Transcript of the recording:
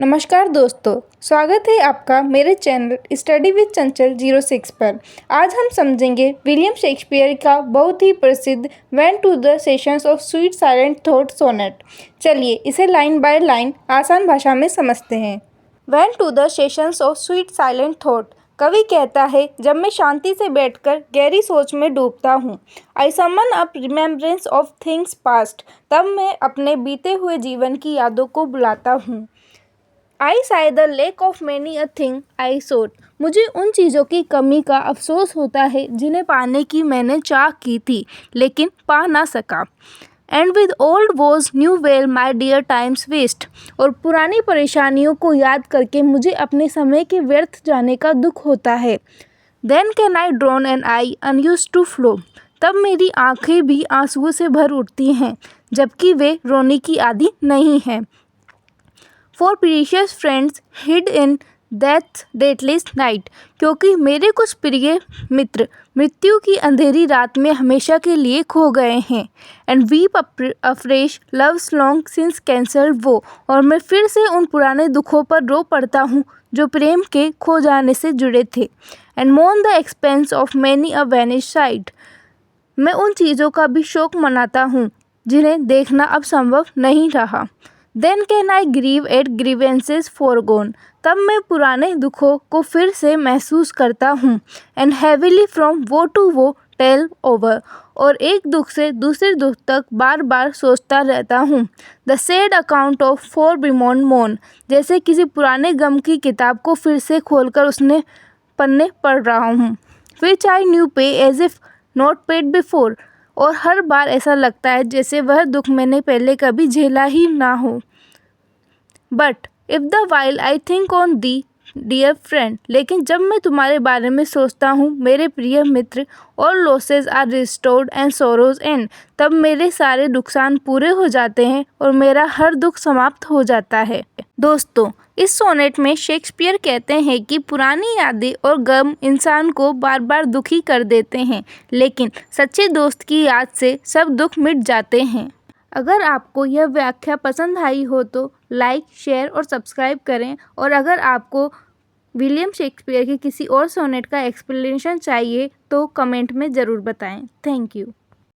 नमस्कार दोस्तों, स्वागत है आपका मेरे चैनल स्टडी विद चंचल 06 पर। आज हम समझेंगे विलियम शेक्सपियर का बहुत ही प्रसिद्ध when to the sessions of sweet silent thought sonnet. चलिए इसे लाइन बाय लाइन आसान भाषा में समझते हैं। When to the sessions of sweet silent thought. कवि कहता है, जब मैं शांति से बैठकर गहरी सोच में डूबता हूँ, I summon up remembrance of things past, तब मैं अपने बीते हुए जीवन की यादों को बुलाता हूँ। I sigh the lack of many a thing I sought. मुझे उन चीज़ों की कमी का अफसोस होता है जिन्हें पाने की मैंने चाह की थी लेकिन पा ना सका। And with old woes new wail my dear time's waste. और पुरानी परेशानियों को याद करके मुझे अपने समय के व्यर्थ जाने का दुख होता है। Then can I drown an eye unused to flow. तब मेरी आंखें भी आंसुओं से भर उठती हैं जबकि वे रोने की आदी नहीं हैं। For precious friends hid in deaths dateless night. क्योंकि मेरे कुछ प्रिय मित्र मृत्यु की अंधेरी रात में हमेशा के लिए खो गए हैं। And weep afresh loves long since cancer वो। और मैं फिर से उन पुराने दुखों पर रो पड़ता हूँ जो प्रेम के खो जाने से जुड़े थे। एंड मोन the expense of many a vanish site. मैं उन चीज़ों का भी शोक मनाता हूँ जिन्हें देखना अब संभव नहीं रहा। Then can I grieve at grievances foregone. तब मैं पुराने दुखों को फिर से महसूस करता हूँ। एंड हैविली फ्रॉम वो टू वो टेल ओवर। और एक दुख से दूसरे दुख तक बार बार सोचता रहता हूँ। The sad account of fore bemoan moan. जैसे किसी पुराने गम की किताब को फिर से खोलकर उसने पन्ने पढ़ रहा हूँ। Which I new pay as if not paid before. और हर बार ऐसा लगता है जैसे वह दुख मैंने पहले कभी झेला ही ना हो। But if the while I think on thee dear friend. लेकिन जब मैं तुम्हारे बारे में सोचता हूँ मेरे प्रिय मित्र, और losses are restored and sorrows end. तब मेरे सारे नुकसान पूरे हो जाते हैं और मेरा हर दुख समाप्त हो जाता है। दोस्तों, इस सोनेट में शेक्सपियर कहते हैं कि पुरानी यादें और गम इंसान को बार बार दुखी कर देते हैं, लेकिन सच्चे दोस्त की याद से सब दुख मिट जाते हैं। अगर आपको यह व्याख्या पसंद आई हो तो लाइक, शेयर और सब्सक्राइब करें। और अगर आपको विलियम शेक्सपियर के किसी और सोनेट का एक्सप्लेनेशन चाहिए तो कमेंट में ज़रूर बताएं। Thank you.